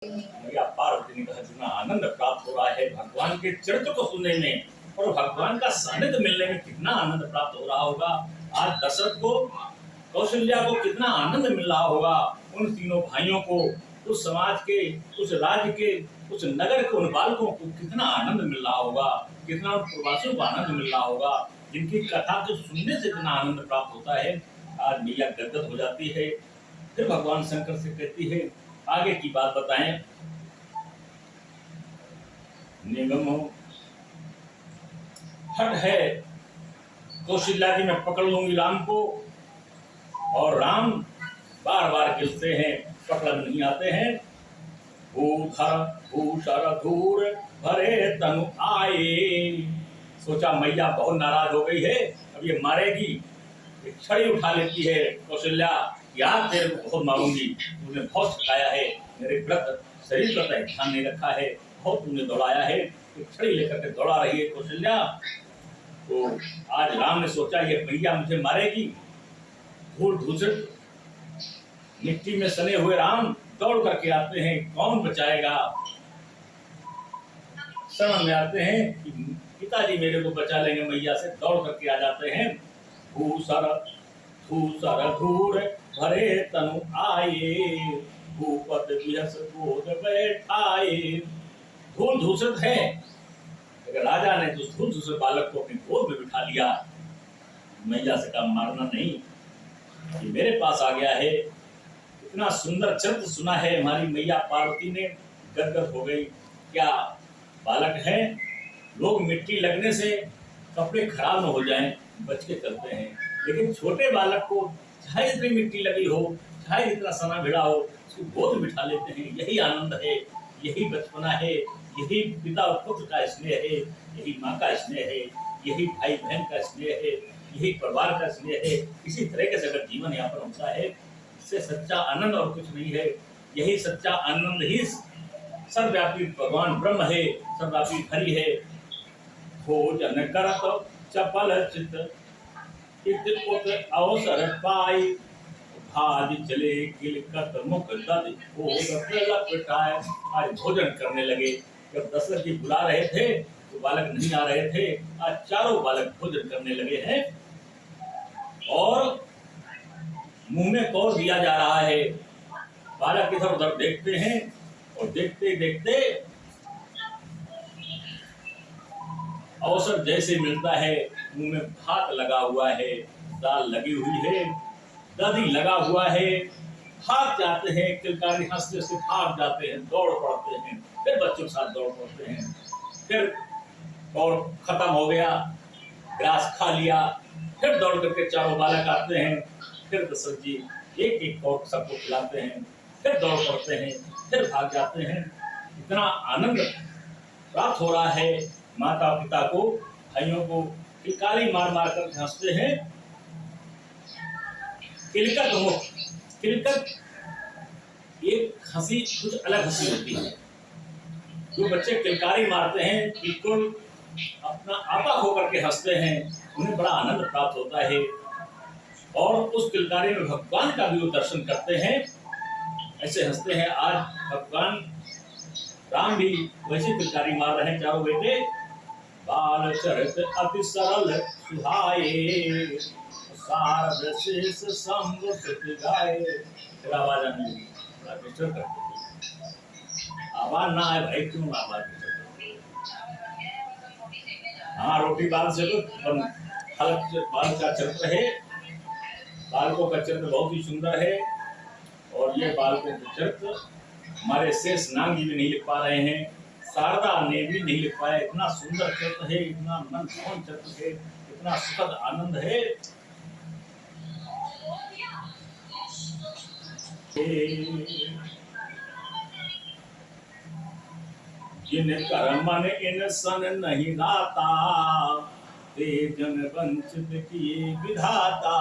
मैया पार्वती ने कहा कितना आनंद प्राप्त हो रहा है भगवान के चरित्र को सुनने में और भगवान का सानिध्य मिलने में कितना आनंद प्राप्त हो रहा होगा। आज दशरथ को, कौशल्या को कितना आनंद मिल रहा होगा। उन तीनों भाइयों को, उस समाज के, उस राज्य के, उस नगर के उन बालकों को कितना आनंद मिल रहा होगा, कितना उन प्रवासियों को आनंद मिल रहा होगा, जिनकी कथा को सुनने से इतना आनंद प्राप्त होता है। आज मैया गदगद हो जाती है। फिर भगवान शंकर से कहती है आगे की बात बताएं। निगमो हट है कौशल्या की, मैं पकड़ लूंगी राम को। और राम बार बार गिरते हैं, पकड़ नहीं आते हैं। भूधर भूषर धूर भरे तनु आए। सोचा मैया बहुत नाराज हो गई है, अब ये मारेगी। एक छड़ी उठा लेती है कौशल्या, यार तेरे को बहुत मारूंगी, तूने बहुत सिखाया है, मेरे व्रत शरीर का ध्यान नहीं रखा है, बहुत तूने दौड़ाया है। एक छड़ी लेकर के दौड़ा रही है कौशल्या। तो आज राम ने सोचा ये मैया मुझे मारेगी। धूल धूसर मिट्टी में सने हुए राम दौड़ करके आते हैं, कौन बचाएगा। शरण में आते हैं कि पिताजी मेरे को बचा लेंगे मैया से, दौड़ करके आ जाते हैं। भूसर धूसर धूर भरे तनु आए, भूपत विहस गोद बैठाए। धूल धूसर है, अगर राजा ने तो धूल धूसर बालक को अपनी गोद में बिठा लिया। मैया से कहा मारना नहीं, ये मेरे पास आ गया है। इतना सुंदर चरित्र सुना है हमारी मैया पार्वती ने, गदगद हो गई। क्या बालक है, लोग मिट्टी लगने से कपड़े खराब न हो जाएं बच के चलते हैं, लेकिन छोटे बालक को चाहे इतनी मिट्टी लगी हो, चाहे इतना सना भिड़ा हो, उसको गोद में बिठा लेते हैं। यही आनंद है, यही बचपना है, यही पिता और पुत्र का स्नेह है, यही माँ का स्नेह है, यही भाई बहन का स्नेह है, यही परिवार का स्नेह है। इसी तरीके से अगर जीवन यापन होता है, इससे सच्चा आनंद और कुछ नहीं है। यही सच्चा आनंद ही सर्वव्यापी भगवान ब्रह्म है, सर्वव्यापी हरि है। भोजन करत चपल चित अवसर पाई, भाज चले किलकत मुख दद लपटाए। आज भोजन करने लगे। जब दशरथ जी बुला रहे थे तो बालक नहीं आ रहे थे, आज चारों बालक भोजन करने लगे हैं और मुंह में कौर दिया जा रहा है। बालक इधर उधर देखते हैं और देखते देखते अवसर जैसे मिलता है, मुंह में भात लगा हुआ है, दाल लगी हुई है, दही लगा हुआ है, भाग जाते हैं, किलकारी हंसते से भाग जाते हैं, दौड़ पड़ते हैं, फिर बच्चों के साथ दौड़ पड़ते हैं। फिर और खत्म हो गया, ग्रास खा लिया, फिर दौड़ करके चारों बालक आते हैं, फिर दशरथ जी एक एक कौर सबको खिलाते हैं, फिर दौड़ पड़ते हैं, फिर भाग जाते हैं। इतना आनंद प्राप्त हो रहा है माता पिता को, भाइयों को। किलकारी मार मार कर हंसते हैं। किलकत मुख, किलकत एक हंसी कुछ अलग हंसी होती है। जो बच्चे किलकारी मारते हैं, बिल्कुल अपना आपा होकर के हंसते हैं, उन्हें बड़ा आनंद प्राप्त होता है और उस किलकारी में भगवान का भी वो दर्शन करते हैं, ऐसे हंसते हैं। आज भगवान राम भी वैसे किलकारी मार रहे हैं चारों बेटे। बाल चरित अति सरल सुहाए, शारद शेष संग सुत गाए। फिर आवाज आने लगी, बड़ा डिस्टर्ब करते। आवाज ना आए भाई, क्यों आवाज डिस्टर्ब करते? हाँ, रोटी बाल से बाल का चरित्र है। बालकों का चरित्र बहुत ही सुंदर है और ये बालकों के चरित्र हमारे शेष नाग जी भी नहीं लिख पा रहे हैं, शारदा ने भी नहीं लिख पाया। इतना सुंदर चरित्र है, इतना मनमोहन चरित्र है, इतना सुखद आनंद है। जिन कर्मन इंसान नहीं लाता, ते जन वंचित किए विधाता।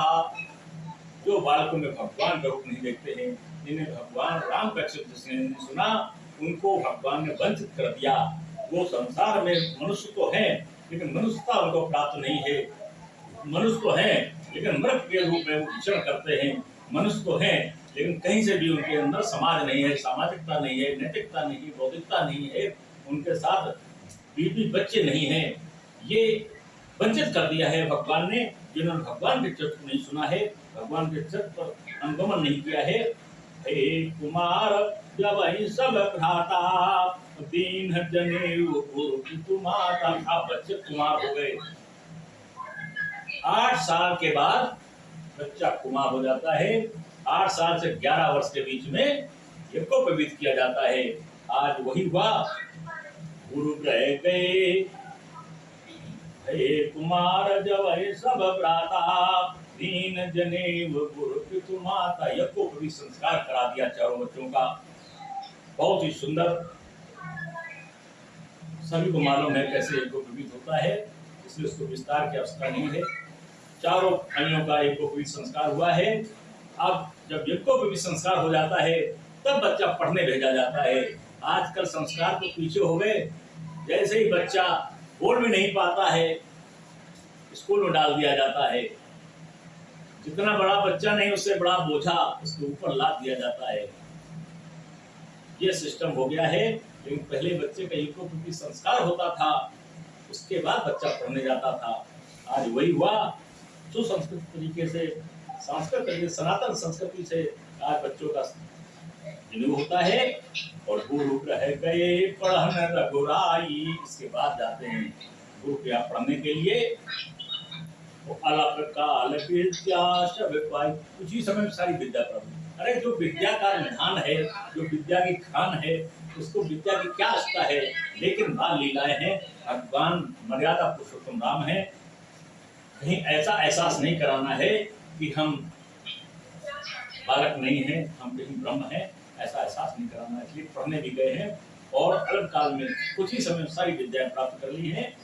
जो बालकों में भगवान का रूप नहीं देखते हैं, जिन्हें भगवान राम का चरित्र नहीं सुना, उनको भगवान ने वंचित कर दिया। वो संसार में मनुष्य तो है, लेकिन मनुष्यता उनको प्राप्त नहीं है। मनुष्य तो है, लेकिन मृत के रूप में वो विचरण करते हैं। मनुष्य तो है, लेकिन कहीं से भी उनके अंदर समाज नहीं है, सामाजिकता नहीं है, नैतिकता नहीं है, बौद्धिकता नहीं है, उनके साथ बीवी बच्चे नहीं हैं। ये वंचित कर दिया है भगवान ने। जिन्होंने भगवान के चरित्र नहीं सुना है, भगवान के चरित्र पर अनुगमन नहीं किया है। हे कुमार जब सब भ्राता दीन जनेऊ गुरु माता। आप बच्चे कुमार हो गए। 8 साल के बाद बच्चा कुमार हो जाता है। 8 साल से 11 वर्ष के बीच में यज्ञोपवीत किया जाता है। आज वही हुआ। गुरु रह गए हे कुमार जब सब भ्राता दीन जनेऊ गुरु पितु माता। यज्ञोपवीत संस्कार करा दिया चारों बच्चों का। बहुत ही सुंदर। सभी को मालूम है कैसे यज्ञोपवीत होता है, इसलिए उसको विस्तार की आवश्यकता नहीं है। चारों भाइयों का यज्ञोपवीत संस्कार हुआ है। अब जब यज्ञोपवीत संस्कार हो जाता है तब बच्चा पढ़ने भेजा जाता है। आजकल संस्कार तो पीछे हो गए। जैसे ही बच्चा बोल भी नहीं पाता है, स्कूल में डाल दिया जाता है। जितना बड़ा बच्चा नहीं, उससे बड़ा बोझा उसके ऊपर लाद दिया जाता है। ये सिस्टम हो गया है। लेकिन पहले बच्चे का यज्ञोपवीत संस्कार होता था, उसके बाद बच्चा पढ़ने जाता था। आज वही हुआ। सुसंस्कृत तरीके से, सांस्कृतिक तरीके, सनातन संस्कृति से आज बच्चों का जनेऊ होता है। और गुरु रह गए पढ़न रघुराई। इसके बाद जाते हैं गुरु के यहाँ पढ़ने के लिए। तो अलग काल विद्या सब पाई। उसी समय में सारी विद्या प्राप्त। अरे जो विद्या का निधान है, जो विद्या की खान है, उसको विद्या की क्या आवश्यकता है। लेकिन बाल लीलाएं हैं। भगवान मर्यादा पुरुषोत्तम राम है। कहीं ऐसा एहसास नहीं कराना है कि हम बालक नहीं हैं, हम कहीं ब्रह्म हैं। ऐसा एहसास नहीं कराना है। इसलिए पढ़ने भी गए हैं और अल्प काल में कुछ ही समय में सारी विद्याएं प्राप्त कर ली हैं।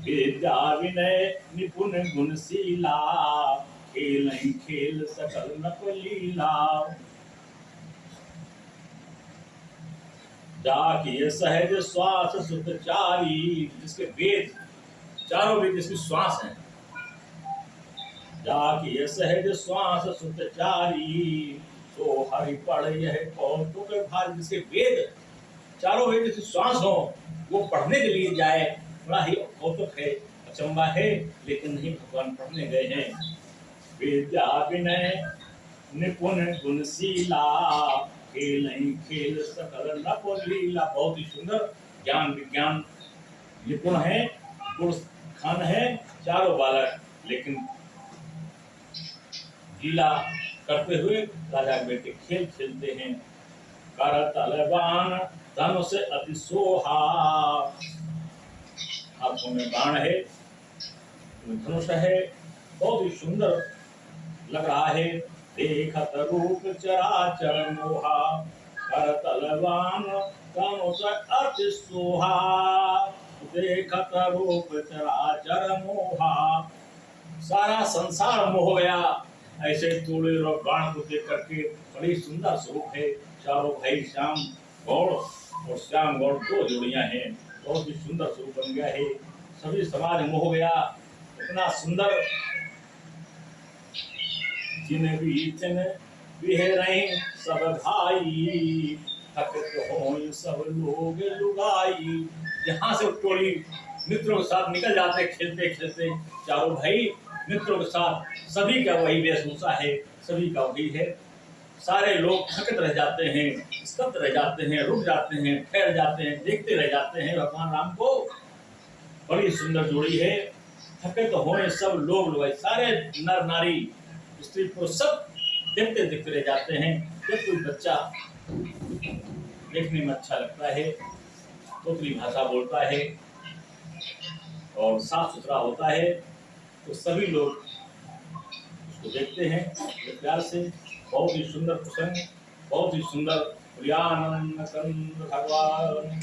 विद्या विनय निपुण गुणशीला खेल ही खेल सकल नप लीला। जाकी सहज श्वास सुतचारी। जिसके वेद, चारों वेद जिसकी श्वास है। जाकी सहज श्वास सुतचारी तो हरि पढ़ यह कौतुक भारी। जिसके वेद, चारों वेद जिसकी श्वास हो, वो पढ़ने के लिए जाए, बड़ा ही कौतुक है, अचंबा है। लेकिन नहीं, भगवान पढ़ने गए हैं। विद्या विनय निपुण गुणशीला खेल ही खेल सकल नप लीला। बहुत ही सुंदर ज्ञान विज्ञान निपुण है, गुण खान है चारों बालक। लेकिन लीला करते हुए राजा के बेटे खेल खेलते हैं। कर तलवान धनुष अति सोहा। हाथों में बाण है, धनुष है, बहुत ही सुंदर लग रहा है। देखत रूप चराचर मोहा कर तलवान धनुष अति सोहा। देखत रूप चराचर मोहा। सारा संसार मोह गया ऐसे तोड़े और बाण को देख करके। बड़ी सुंदर स्वरूप है। चारों भाई श्याम गौड़ और श्याम गौड़ दो जोड़ियां हैं। बहुत ही सुंदर स्वरूप बन गया है। सभी समाज मोह गया। इतना सुंदर। जिन बीचन बिहरे सब भाई थकत हो सब लोग लुगाई। यहाँ से टोली मित्रों के साथ निकल जाते खेलते खेलते। चारों भाई मित्रों के साथ। सभी का वही वेशभूषा है, सभी का वही है। सारे लोग थकत रह जाते हैं, स्तब्ध रह जाते हैं, रुक जाते हैं, ठहर जाते हैं, देखते रह जाते हैं भगवान राम को। बड़ी सुंदर जोड़ी है। थके तो होए सब लोग, सारे नर नारी स्त्री पुरुष सब देखते देखते रह जाते हैं। जब कोई बच्चा देखने में अच्छा लगता है, तोतली भाषा बोलता है और साफ सुथरा होता है, तो सभी लोग उसको देखते हैं प्यार से। बहुत ही सुंदर प्रसंग, बहुत ही सुंदर। प्रियानंद कंद भगवान।